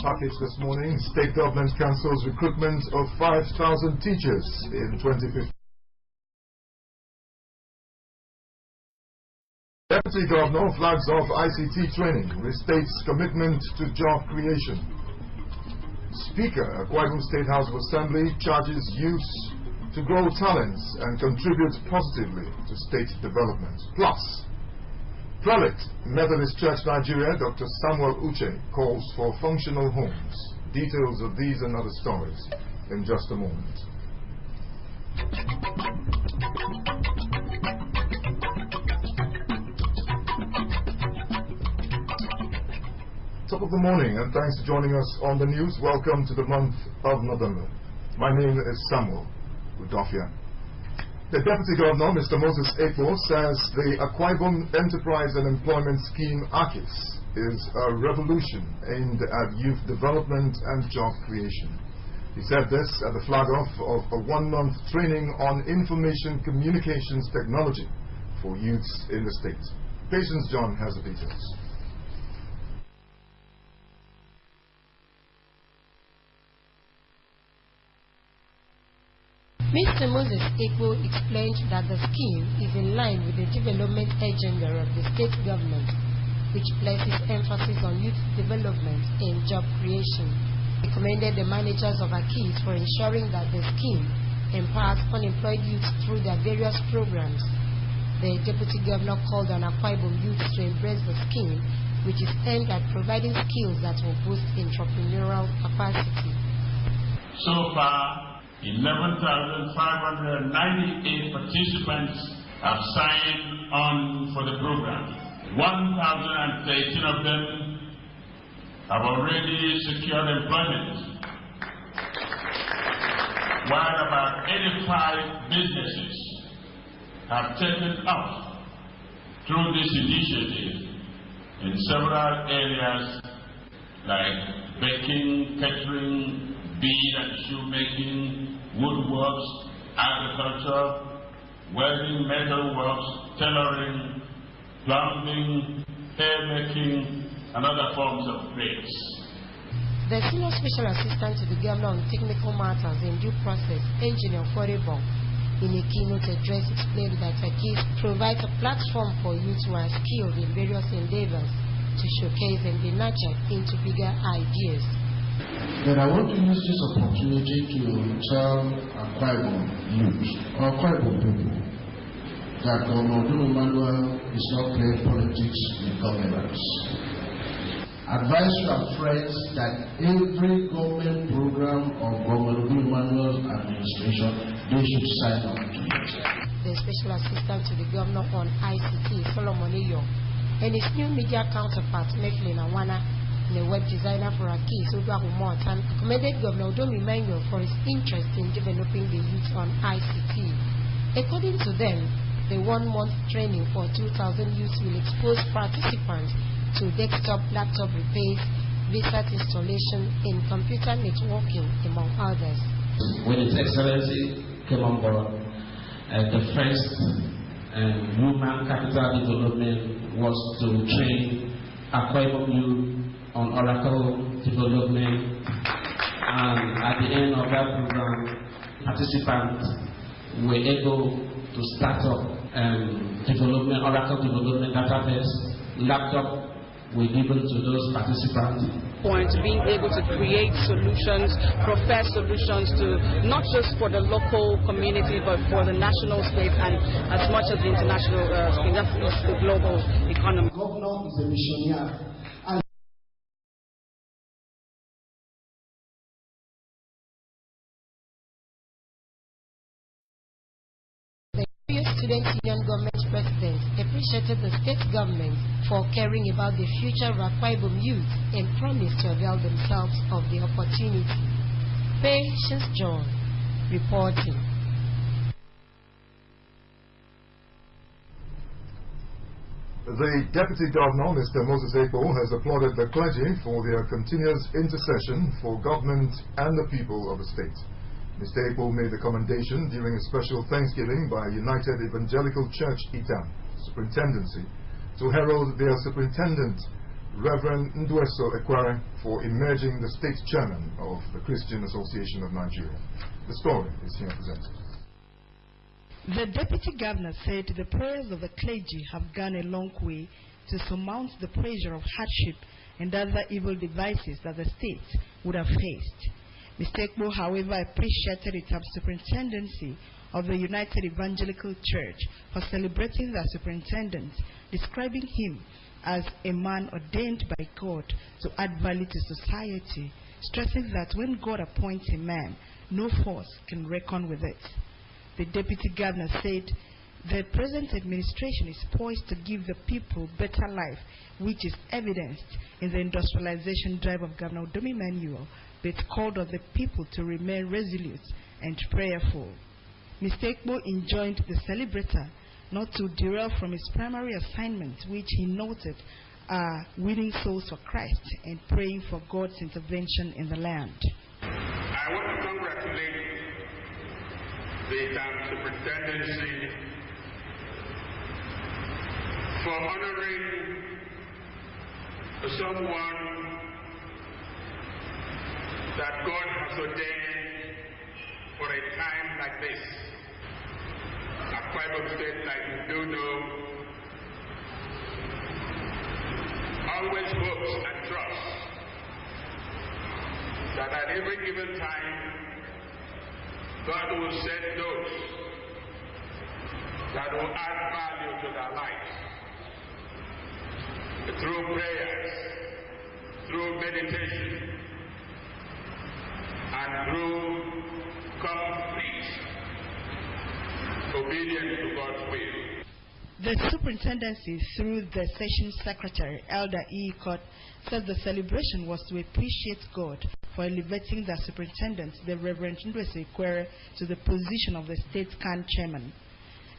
package this morning. State government cancels recruitment of 5,000 teachers in 2015. Deputy Governor flags off ICT training, restates commitment to job creation. Speaker, Akwa Ibom State House of Assembly charges youths to grow talents and contribute positively to state development. Plus, Prelate, Methodist Church Nigeria, Dr. Samuel Uche, calls for functional homes. Details of these and other stories in just a moment. Top of the morning, and thanks for joining us on the news. Welcome to the month of November. My name is Samuel Udofia. The Deputy Governor, Mr. Moses Ekpo, says the Akwa Ibom Enterprise and Employment Scheme, AKIS, is a revolution aimed at youth development and job creation. He said this at the flag-off of a one-month training on information communications technology for youths in the state. Patience John has the details. Mr. Moses Ekpo explained that the scheme is in line with the development agenda of the state government, which places emphasis on youth development and job creation. He commended the managers of AKIS for ensuring that the scheme empowers unemployed youth through their various programs. The Deputy Governor called on Akwa Ibom youth to embrace the scheme, which is aimed at providing skills that will boost entrepreneurial capacity. So far, 11,598 participants have signed on for the program. 1,013 of them have already secured employment, while about 85 businesses have taken up through this initiative in several areas like baking, catering, bead and shoemaking, woodworks, agriculture, welding, metalworks, tailoring, plumbing, hairmaking, and other forms of trades. The Senior Special Assistant to the Governor on Technical Matters and Due Process, Engineer Forebon, in a keynote address explained that AKIS provides a platform for youth who are skilled in various endeavors to showcase and be nurtured into bigger ideas. But I want to use this opportunity to tell Akwa Ibom youth, Akwa Ibom people, that Governor Emmanuel is not playing politics with governance. Advise your friends that every government program of Governor Emmanuel's administration, they should sign up to it. The Special Assistant to the Governor on ICT, Solomon Eyo, and his new media counterpart, Mifflin Awana, the web designer for AKIS, Oduahumotan, commended Governor Udomi Manuel for his interest in developing the youth on ICT. According to them, the one-month training for 2,000 youths will expose participants to desktop, laptop repairs, VSAT installation, and computer networking, among others. When His Excellency came on board, the first human capital development was to train Akwa Ibom youth on Oracle development, and at the end of that program, participants were able to start up Oracle development database. Laptop were given to those participants. Point being able to create solutions, profess solutions to not just for the local community but for the national state and as much as the international scene, that's the global economy. The governor is a missionary. Student Union Government President appreciated the state government for caring about the future of Akwa Ibom youth and promised to avail themselves of the opportunity. Patience John reporting. The Deputy Governor, Mr. Moses Ekpo, has applauded the clergy for their continuous intercession for government and the people of the state. Mr. Ekpo made the commendation during a special thanksgiving by United Evangelical Church Itam Superintendency to herald their superintendent, Reverend Ndweso Ekwere, for emerging the state chairman of the Christian Association of Nigeria. The story is here presented. The Deputy Governor said the prayers of the clergy have gone a long way to surmount the pressure of hardship and other evil devices that the state would have faced. Mr. Ekpo, however, appreciated the superintendency of the United Evangelical Church for celebrating the superintendent, describing him as a man ordained by God to add value to society, stressing that when God appoints a man, no force can reckon with it. The Deputy Governor said the present administration is poised to give the people better life, which is evidenced in the industrialization drive of Governor Udom Emmanuel, but called on the people to remain resolute and prayerful. Mr. Ekpo enjoined the celebrator not to derail from his primary assignment, which he noted are winning souls for Christ and praying for God's intervention in the land. I want to congratulate the superintendency for honoring someone that God has ordained for a time like this. Akwa Ibom State, like you do know, always hopes and trusts that at every given time, God will send those that will add value to their lives through prayers, through meditation, and through complete obedience to God's will. The superintendency, through the session secretary, Elder E. Court, said the celebration was to appreciate God for elevating the superintendent, the Reverend Ndweso Ekwere, to the position of the state CAN chairman.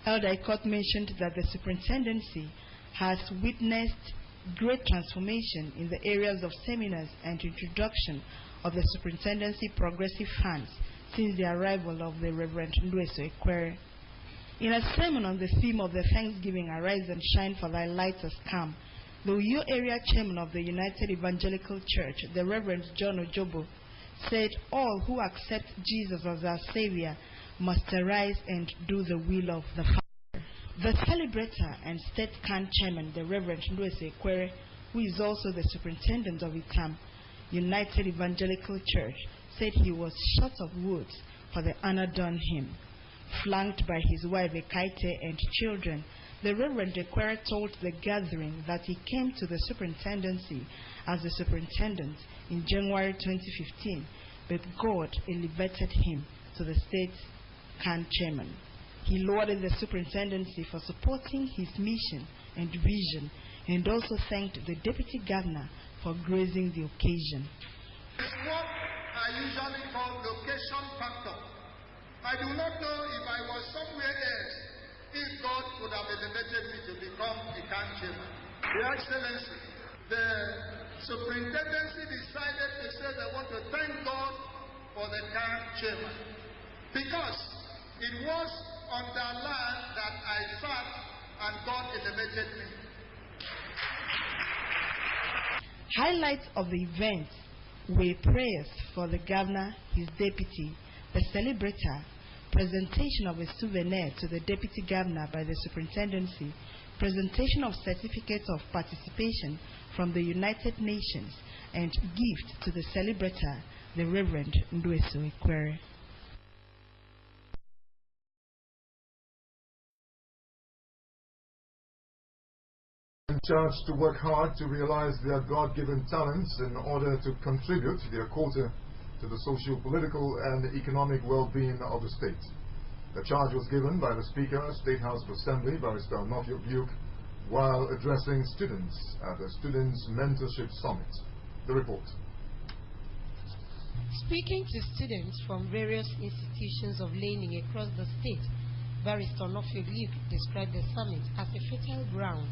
Elder E. Court mentioned that the superintendency has witnessed great transformation in the areas of seminars and introduction of the superintendency progressive funds since the arrival of the Reverend Ndweso Ekwere. In a sermon on the theme of the Thanksgiving, Arise and Shine, for Thy Light Has Come, the Uyo area chairman of the United Evangelical Church, the Reverend John Ojobo, said all who accept Jesus as our Savior must arise and do the will of the Father. The celebrator and state CAN chairman, the Reverend Ndweso Ekwere, who is also the superintendent of ITAM, United Evangelical Church, said he was short of words for the honor done him. Flanked by his wife Ekaite and children, the Reverend Ekwere told the gathering that he came to the superintendency as the superintendent in January 2015, but God elevated him to the state CAN chairman. He lauded the superintendency for supporting his mission and vision, and also thanked the deputy governor for gracing the occasion. It's what I usually call location factor. I do not know if I was somewhere else, if God would have elevated me to become a CAN chairman. Your Excellency, the superintendency decided to say they want to thank God for the CAN chairman, because it was on their land that I sat and God elevated me. Highlights of the event were prayers for the governor, his deputy, the celebrator, presentation of a souvenir to the deputy governor by the superintendency, presentation of certificates of participation from the United Nations, and gift to the celebrator, the Reverend Ndweso Ekwere. Charged to work hard to realize their God-given talents in order to contribute their quota to the socio-political and economic well-being of the state. The charge was given by the Speaker, State House of Assembly, Barrister Onofio Buke, while addressing students at the Students' Mentorship Summit. The report. Speaking to students from various institutions of learning across the state, Barrister Onofio Buke described the summit as a fertile ground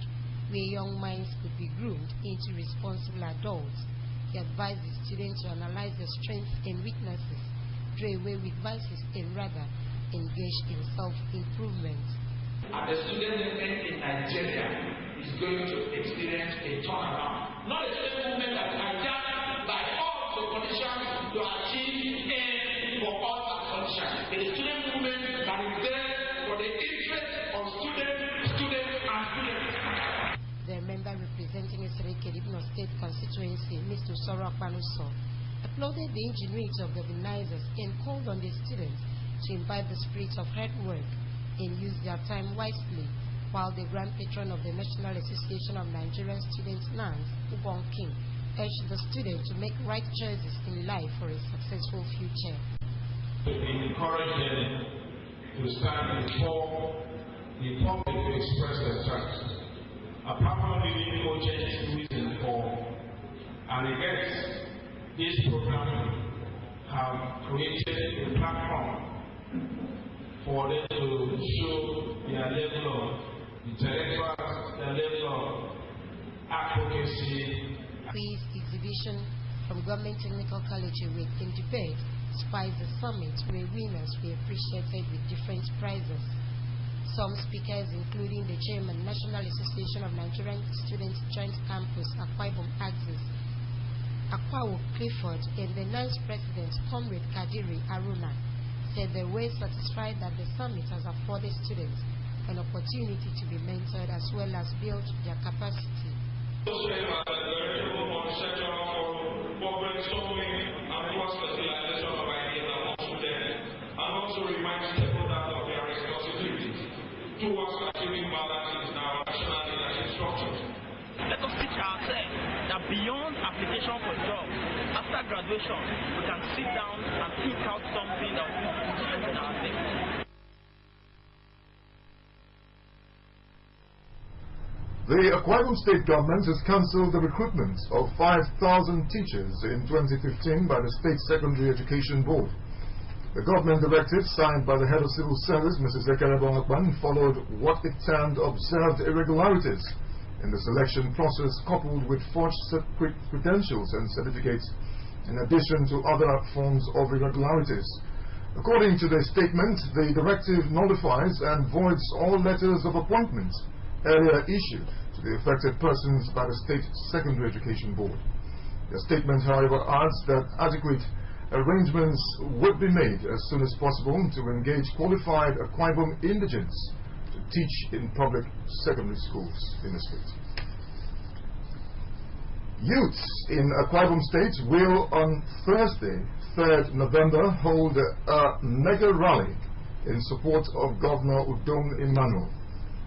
where young minds could be groomed into responsible adults. He advised the students to analyze their strengths and weaknesses, do away with vices, and rather engage in self-improvement. The student movement in Nigeria is going to experience a turnaround not a student movement that is hijacked by all the conditions to achieve aim for all our conditions. It is a student movement that is there for the interest of students, and students. The member representing Esreke Ibno State constituency, Mr. Soro Akpanuso, applauded the ingenuity of the organizers and called on the students to imbibe the spirit of hard work and use their time wisely, while the Grand Patron of the National Association of Nigerian Students, NANS, Ubon King, urged the students to make right choices in life for a successful future. We encourage them to stand before the public to express their trust. Apart from giving coaches reason for and against, this program have created a platform for them to show their level of intellectual, their level of advocacy. Quiz exhibition from Government Technical College with in debate spies the summit where winners were appreciated with different prizes. Some speakers, including the Chairman, National Association of Nigerian Students Joint Campus, Akwa Ibom Axis, Akwawo Clifford, and the NANS President, Comrade Kadiri Aruna, said they were satisfied that the summit has afforded students an opportunity to be mentored as well as build their capacity. Towards achieving balance in our national leadership structure. Let us teach ourselves that beyond application for jobs, after graduation, we can sit down and think out something that will strengthen ourselves. The Akwa Ibom State government has cancelled the recruitment of 5,000 teachers in 2015 by the State Secondary Education Board. The government directive signed by the head of civil service, Mrs. Ekerebo Akpan, followed what it termed observed irregularities in the selection process, coupled with forged credentials and certificates, in addition to other forms of irregularities. According to the statement, the directive nullifies and voids all letters of appointment earlier issued to the affected persons by the State Secondary Education Board. The statement, however, adds that adequate arrangements would be made as soon as possible to engage qualified Akwa Ibom indigents to teach in public secondary schools in the state. Youths in Akwa Ibom State will on Thursday, 3rd November, hold a mega rally in support of Governor Udom Emmanuel.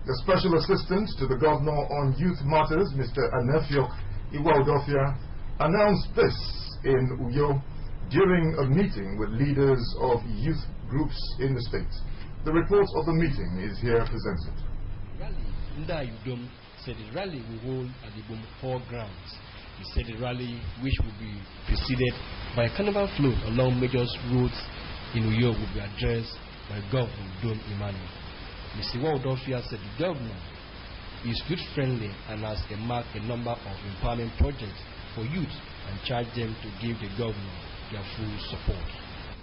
The Special Assistant to the Governor on Youth Matters, Mr. Anefiok Iwaudofia, announced this in Uyo during a meeting with leaders of youth groups in the state. The report of the meeting is here presented. Nda Udom said the rally will hold at the Ibom Hall grounds. He said the rally, which will be preceded by a carnival float along major roads in Uyo, will be addressed by Governor Udom Emmanuel. Mr. Iwaudofia said the governor is youth-friendly and has earmarked a number of empowerment projects for youth and charged them to give the governor their full support.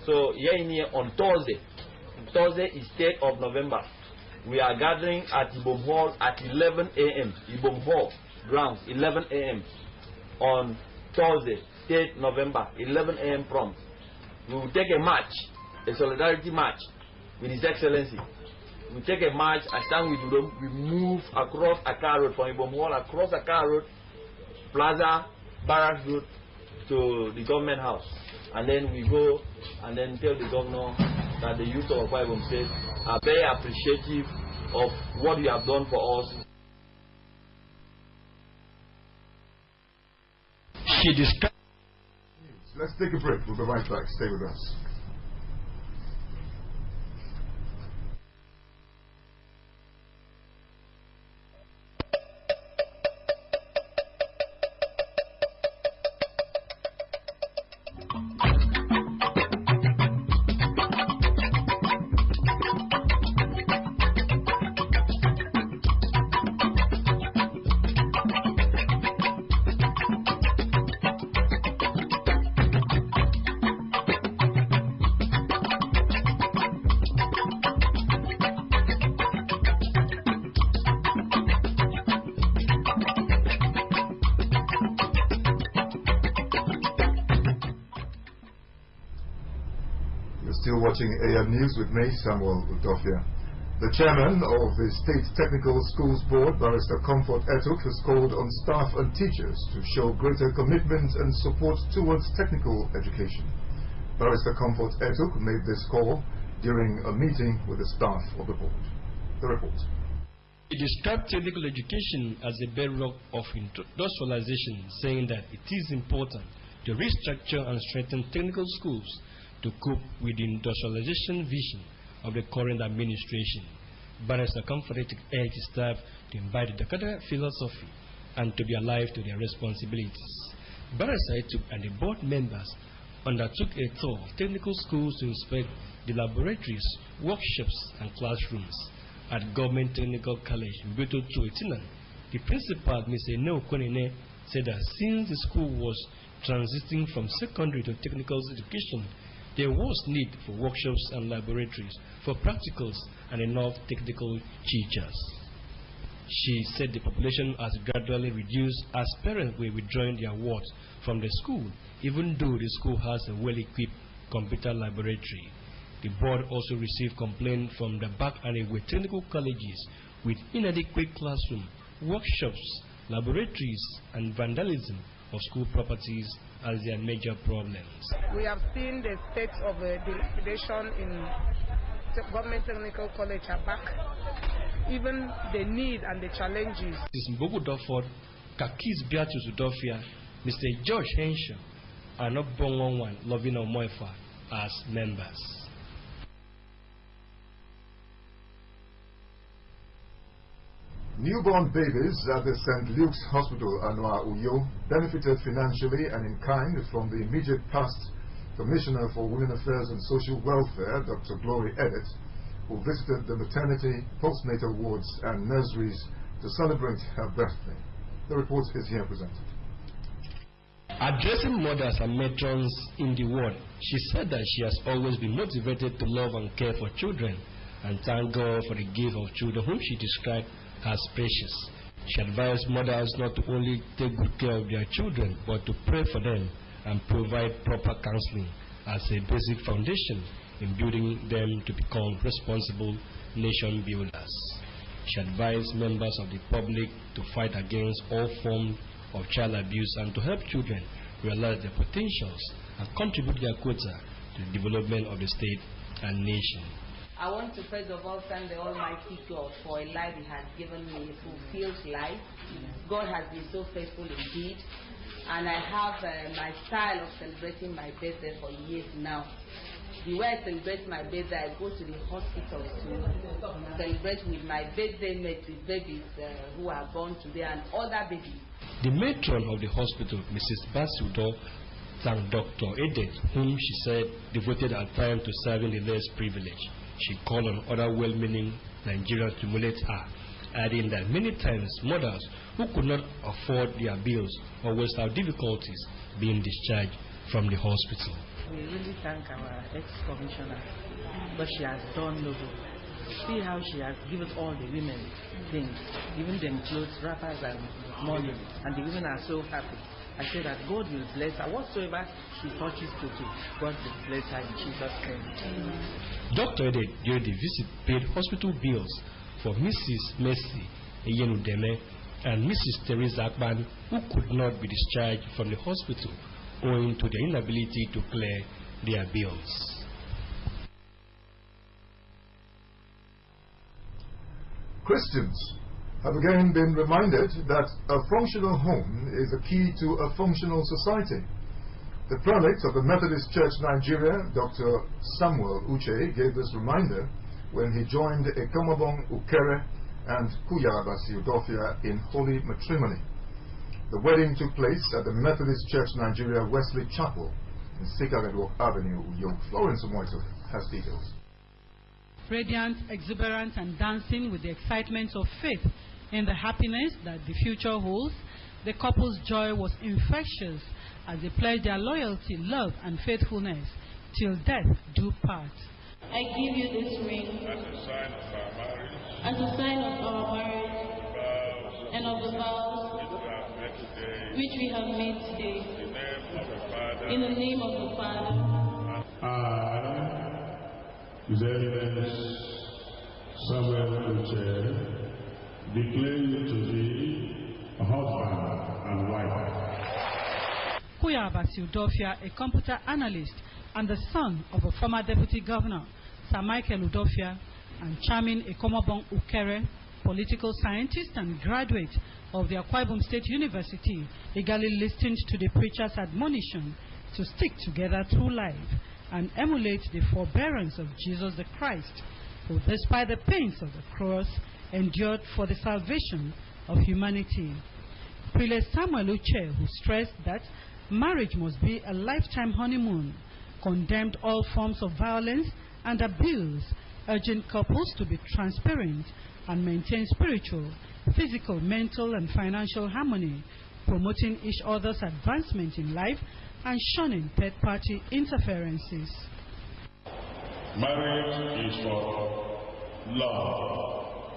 So here on Thursday is 3rd of November, we are gathering at Ibom Hall at 11 a.m. Ibom Hall grounds, 11 a.m. on Thursday, 3rd November, 11 a.m. prompt. We will take a march, a solidarity march with His Excellency. We take a march and stand with Udom. We move across Accra Road from Ibom Hall, across Accra Road, Plaza, Barracks Road to the government house. And then we go and then tell the governor that the youth of Akwa Ibom State are very appreciative of what you have done for us. Let's take a break. We'll be right back. Stay with us. Still watching AM News with me, Samuel Udofia. The chairman of the State Technical Schools Board, Barrister Comfort Etuk, has called on staff and teachers to show greater commitment and support towards technical education. Barrister Comfort Etuk made this call during a meeting with the staff of the board. The report. He described technical education as a bedrock of industrialization, saying that it is important to restructure and strengthen technical schools to cope with the industrialization vision of the current administration. Barrister Comfort Etuk urged staff to imbibe the Dakota philosophy and to be alive to their responsibilities. Barrister Etuk and the board members undertook a tour of technical schools to inspect the laboratories, workshops, and classrooms at Government Technical College in Beto Tuetinan. The principal, Mr. Ene Okonene, said that since the school was transiting from secondary to technical education, there was need for workshops and laboratories, for practicals, and enough technical teachers. She said the population has gradually reduced as parents were withdrawing their wards from the school, even though the school has a well-equipped computer laboratory. The board also received complaints from the back and away technical colleges with inadequate classroom, workshops, laboratories, and vandalism of school properties as their major problems. We have seen the state of the dilapidation in Government Technical College are back. Even the need and the challenges. This is Mbogo Doford, Kakis Beatrice Udofia, Mr. George Henshaw, and Obongwanwan Lovina Moifa as members. Newborn babies at the St. Luke's Hospital, Anwa Uyo, benefited financially and in kind from the immediate past Commissioner for Women Affairs and Social Welfare, Dr. Glory Edet, who visited the maternity, postnatal wards and nurseries to celebrate her birthday. The report is here presented. Addressing mothers and matrons in the ward, she said that she has always been motivated to love and care for children and thank God for the gift of children whom she described as precious. She advised mothers not to only take good care of their children, but to pray for them and provide proper counseling as a basic foundation in building them to become responsible nation builders. She advised members of the public to fight against all forms of child abuse and to help children realize their potentials and contribute their quota to the development of the state and nation. I want to first of all thank the Almighty God for a life He has given me, a fulfilled life. God has been so faithful indeed. And I have my style of celebrating my birthday for years now. The way I celebrate my birthday, I go to the hospital to celebrate with my birthday mates, with babies who are born today and other babies. The matron of the hospital, Mrs. Basudo, thanked Dr. Edet, whom she said devoted her time to serving the less privileged. She called on other well-meaning Nigerians to emulate her, adding that many times mothers who could not afford their bills always have difficulties being discharged from the hospital. We really thank our ex-commissioner, but she has done no good. See how she has given all the women things, giving them clothes, wrappers and money, and the women are so happy. I say that God will bless her. Whatsoever she touches to do, God will bless her in Jesus' name. Dr. Edet, during the visit, paid hospital bills for Mrs. Mercy Eyenudeme and Mrs. Teresa Akban, who could not be discharged from the hospital owing to their inability to clear their bills. Christians have again been reminded that a functional home is a key to a functional society. The prelate of the Methodist Church Nigeria, Dr. Samuel Uche, gave this reminder when he joined Ekomobong Ukere and Kuyabasi Udofia in holy matrimony. The wedding took place at the Methodist Church Nigeria Wesley Chapel in Sikaredwalk Avenue, Uyo. Florence Omoito has details. Radiant, exuberant, and dancing with the excitement of faith in the happiness that the future holds, the couple's joy was infectious as they pledged their loyalty, love, and faithfulness till death do part. I give you this ring as a sign of our marriage and of the vows which we have made today. In the name of the Father His Eminence Samuel Uche declare you to be a husband and wife. Kuya Udofia, a computer analyst and the son of a former deputy governor, Sir Michael Udofia, and Chairman Ekomobong Ukere, political scientist and graduate of the Akwa Ibom State University, eagerly listened to the preacher's admonition to stick together through life and emulate the forbearance of Jesus the Christ, who, despite the pains of the cross, endured for the salvation of humanity. Prelate Samuel Uche, who stressed that marriage must be a lifetime honeymoon, condemned all forms of violence and abuse, urging couples to be transparent and maintain spiritual, physical, mental, and financial harmony, promoting each other's advancement in life and shunning third-party interferences. Marriage is for love,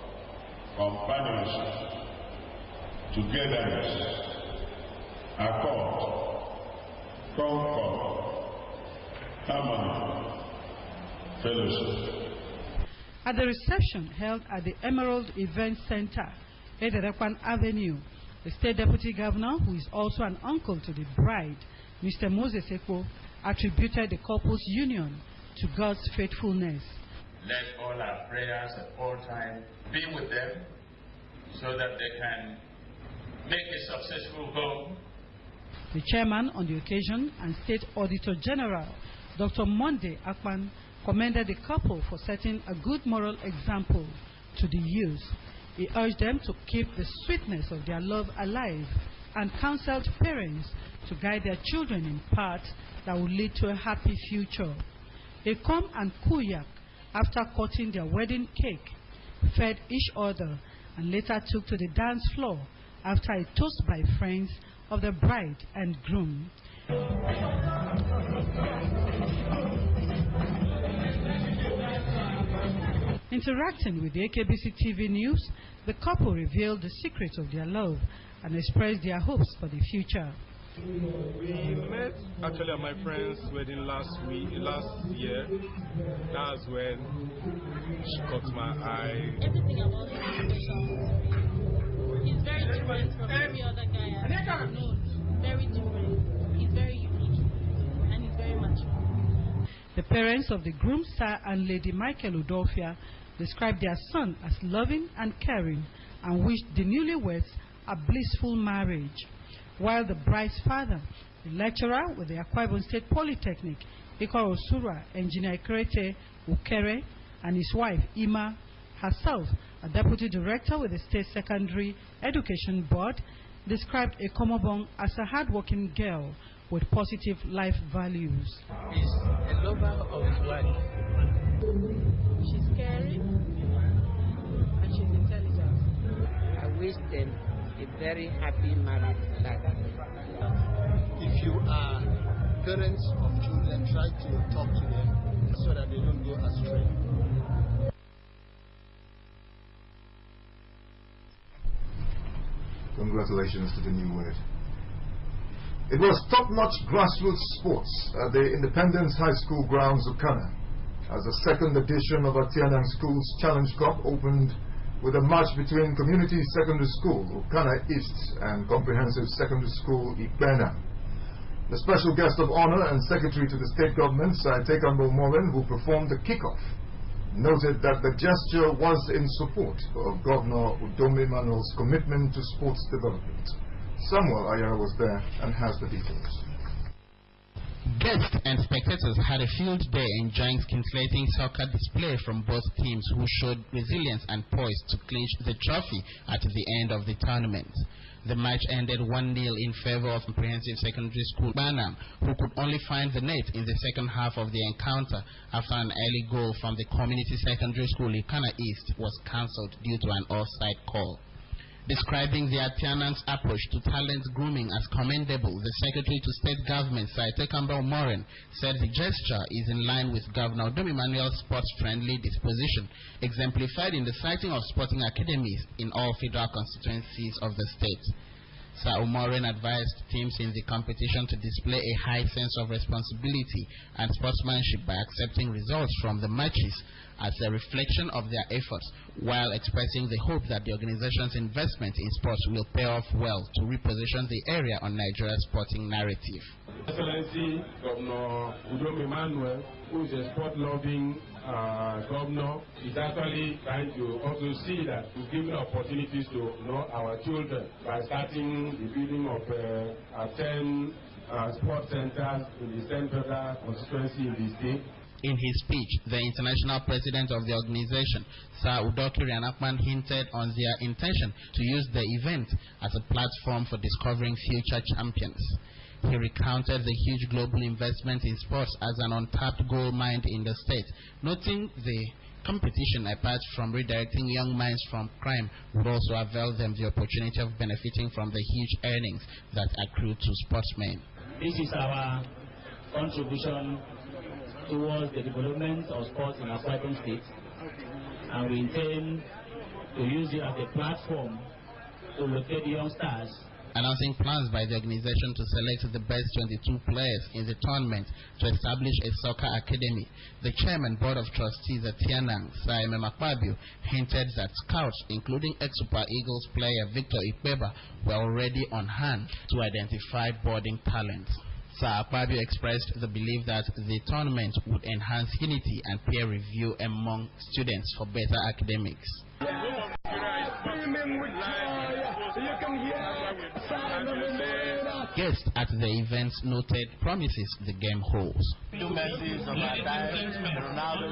companionship, togetherness, accord, concord, harmony, fellowship. At the reception held at the Emerald Event Center, Ederekwan Avenue, the State Deputy Governor, who is also an uncle to the bride, Mr. Moses Ekpo, attributed the couple's union to God's faithfulness. Let all our prayers at all times be with them so that they can make a successful home. The chairman on the occasion and State Auditor General, Dr. Monday Akpan, commended the couple for setting a good moral example to the youth. He urged them to keep the sweetness of their love alive and counseled parents to guide their children in paths that will lead to a happy future. They come and kuyak after cutting their wedding cake, fed each other, and later took to the dance floor after a toast by friends of the bride and groom. Interacting with the AKBC TV News, the couple revealed the secrets of their love and expressed their hopes for the future. We met actually at my friend's wedding last year. That's when she caught my eye. Everything about him is special. He's very different from every other guy I've known. Very different. He's very unique and he's very mature. The parents of the groom, Sir and Lady Michael Udofia, described their son as loving and caring and wished the newlyweds a blissful marriage. While the bride's father, the lecturer with the Akwa Ibom State Polytechnic, Iko Osura, Engineer Krete Ukere, and his wife, Ima, herself, a deputy director with the State Secondary Education Board, described Ekomobong as a hardworking girl with positive life values. He's a lover of his wife. She's caring and she's intelligent. I wish them a very happy married life. If you are parents of children, try to talk to them so that they don't go astray. Congratulations to the new word. It was top-notch grassroots sports at the Independence High School grounds of Kana, as the second edition of Atianang Schools Challenge Cup opened with a match between Community Secondary School, Ukana East, and Comprehensive Secondary School, Ikbena. The special guest of honor and secretary to the state government, Sir Tekambo Morin, who performed the kickoff, noted that the gesture was in support of Governor Udome Emmanuel's commitment to sports development. Samuel Ayara was there and has the details. Guests and spectators had a field day enjoying scintillating soccer display from both teams, who showed resilience and poise to clinch the trophy at the end of the tournament. The match ended 1-0 in favor of Comprehensive Secondary School Banam, who could only find the net in the second half of the encounter after an early goal from the Community Secondary School Ikana East was cancelled due to an offside call. Describing the Atianang's approach to talent grooming as commendable, the Secretary to State Government, Sir Tekambo Morin, said the gesture is in line with Governor Udome Emmanuel's sports-friendly disposition, exemplified in the siting of sporting academies in all federal constituencies of the state. Sir Umoren advised teams in the competition to display a high sense of responsibility and sportsmanship by accepting results from the matches as a reflection of their efforts, while expressing the hope that the organization's investment in sports will pay off well to reposition the area on Nigeria's sporting narrative. Excellency Governor Udom Emmanuel, who is a sport-loving governor, is actually trying to also see that we've given opportunities to our children by starting the building of 10 sports centers in the central constituency in the state. In his speech, the international president of the organization, Sir Udoki Rianakman, hinted on their intention to use the event as a platform for discovering future champions. He recounted the huge global investment in sports as an untapped gold mine in the state, noting the competition, apart from redirecting young minds from crime, would also avail them the opportunity of benefiting from the huge earnings that accrue to sportsmen. This is our contribution towards the development of sports in Akwa Ibom State, and we intend to use it as a platform to locate young stars. Announcing plans by the organization to select the best 22 players in the tournament to establish a soccer academy, the chairman board of trustees at Tianang, Sir Makpabio, hinted that scouts, including ex-Super Eagles player Victor Ikpeba, were already on hand to identify budding talents. Sir Akpabio expressed the belief that the tournament would enhance unity and peer review among students for better academics. Guests at the events noted promises the game holds. Two Messi of our time, Ronaldo,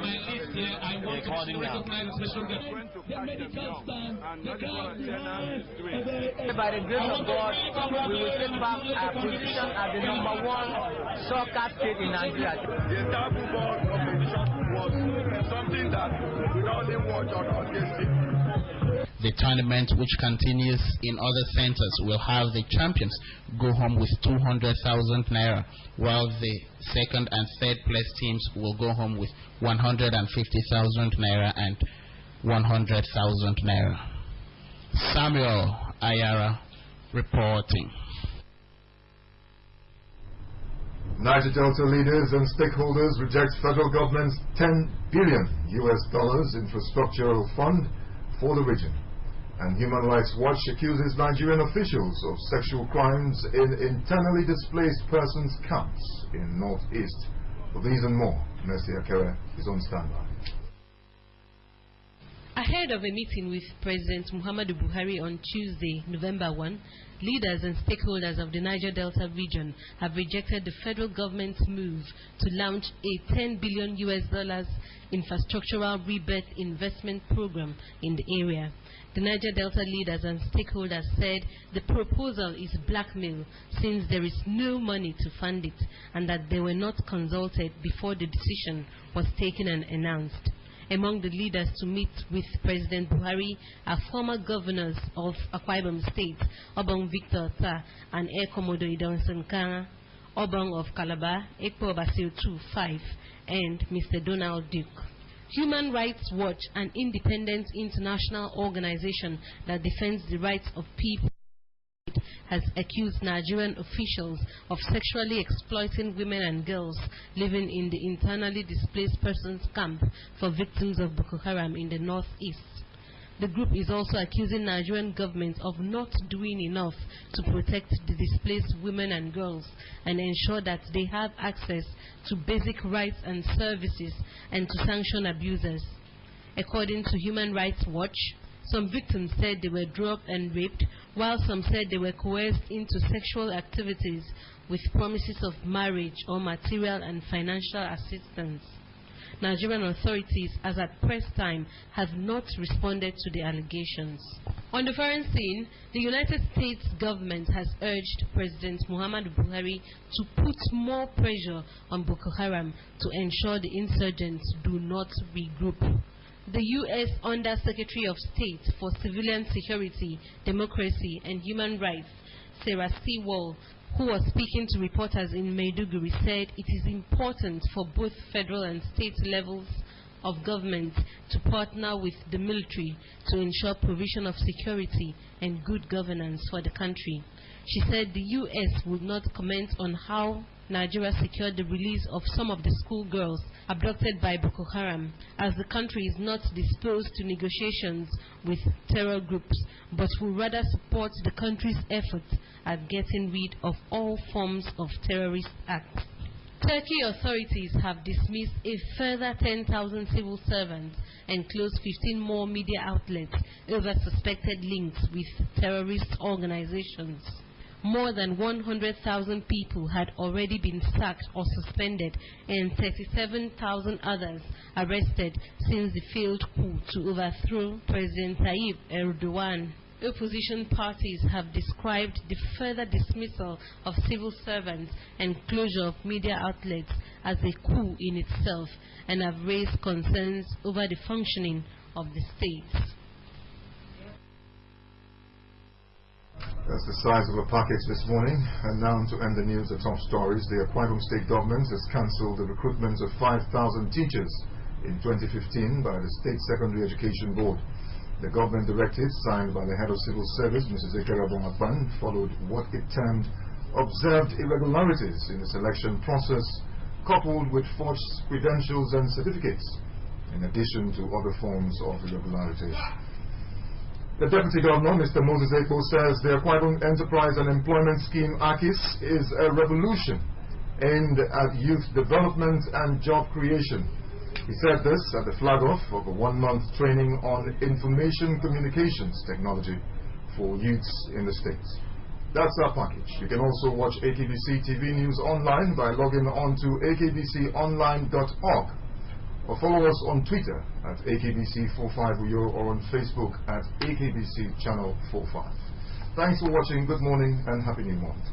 recording now. By the grace of God, we will take back our position as the #1 soccer state in Nigeria. The entire football competition was something that we only watch on TV. The tournament, which continues in other centers, will have the champions go home with 200,000 naira, while the second and third place teams will go home with 150,000 naira and 100,000 naira. Samuel Ayara reporting. Niger Delta leaders and stakeholders reject federal government's $10 billion infrastructural fund for the region. And Human Rights Watch accuses Nigerian officials of sexual crimes in internally displaced persons camps in Northeast. For these and more, Mercy Akere is on standby. Ahead of a meeting with President Muhammadu Buhari on Tuesday, November 1, leaders and stakeholders of the Niger Delta region have rejected the federal government's move to launch a $10 billion infrastructural rebirth investment program in the area. The Niger Delta leaders and stakeholders said the proposal is blackmail since there is no money to fund it and that they were not consulted before the decision was taken and announced. Among the leaders to meet with President Buhari are former governors of Akwa Ibom State, Obong Victor Ta and Air Commodore Idonson Kanga, Obong of Calabar, Ekpo Basil 2-5, and Mr. Donald Duke. Human Rights Watch, an independent international organization that defends the rights of people, has accused Nigerian officials of sexually exploiting women and girls living in the internally displaced persons camp for victims of Boko Haram in the northeast. The group is also accusing Nigerian government of not doing enough to protect the displaced women and girls and ensure that they have access to basic rights and services and to sanction abusers. According to Human Rights Watch, some victims said they were drugged and raped, while some said they were coerced into sexual activities with promises of marriage or material and financial assistance. Nigerian authorities, as at press time, have not responded to the allegations. On the foreign scene, the United States government has urged President Muhammadu Buhari to put more pressure on Boko Haram to ensure the insurgents do not regroup. The U.S. Under-Secretary of State for Civilian Security, Democracy and Human Rights, Sarah Sewall, who was speaking to reporters in Maiduguri, said it is important for both federal and state levels of government to partner with the military to ensure provision of security and good governance for the country. She said the U.S. would not comment on how Nigeria secured the release of some of the schoolgirls abducted by Boko Haram, as the country is not disposed to negotiations with terror groups, but will rather support the country's efforts at getting rid of all forms of terrorist acts. Turkey authorities have dismissed a further 10,000 civil servants and closed 15 more media outlets over suspected links with terrorist organizations. More than 100,000 people had already been sacked or suspended and 37,000 others arrested since the failed coup to overthrow President Tayyip Erdogan. Opposition parties have described the further dismissal of civil servants and closure of media outlets as a coup in itself and have raised concerns over the functioning of the state. That's the size of a package this morning. And now to end the news, the top stories. The Akwa Ibom State government has cancelled the recruitment of 5,000 teachers in 2015 by the State Secondary Education Board. The government directive signed by the head of civil service, Mrs. Ekera Bongapan, followed what it termed observed irregularities in the selection process, coupled with forged credentials and certificates, in addition to other forms of irregularities. The Deputy Governor, Mr. Moses Eko, says the Akwa Ibom Enterprise and Employment Scheme AKIS is a revolution aimed at youth development and job creation. He said this at the flag-off of a one-month training on information communications technology for youths in the States. That's our package. You can also watch AKBC TV News online by logging on to akbconline.org or follow us on Twitter at AKBC45Uyo or on Facebook at AKBC Channel 45. Thanks for watching. Good morning and Happy New Month.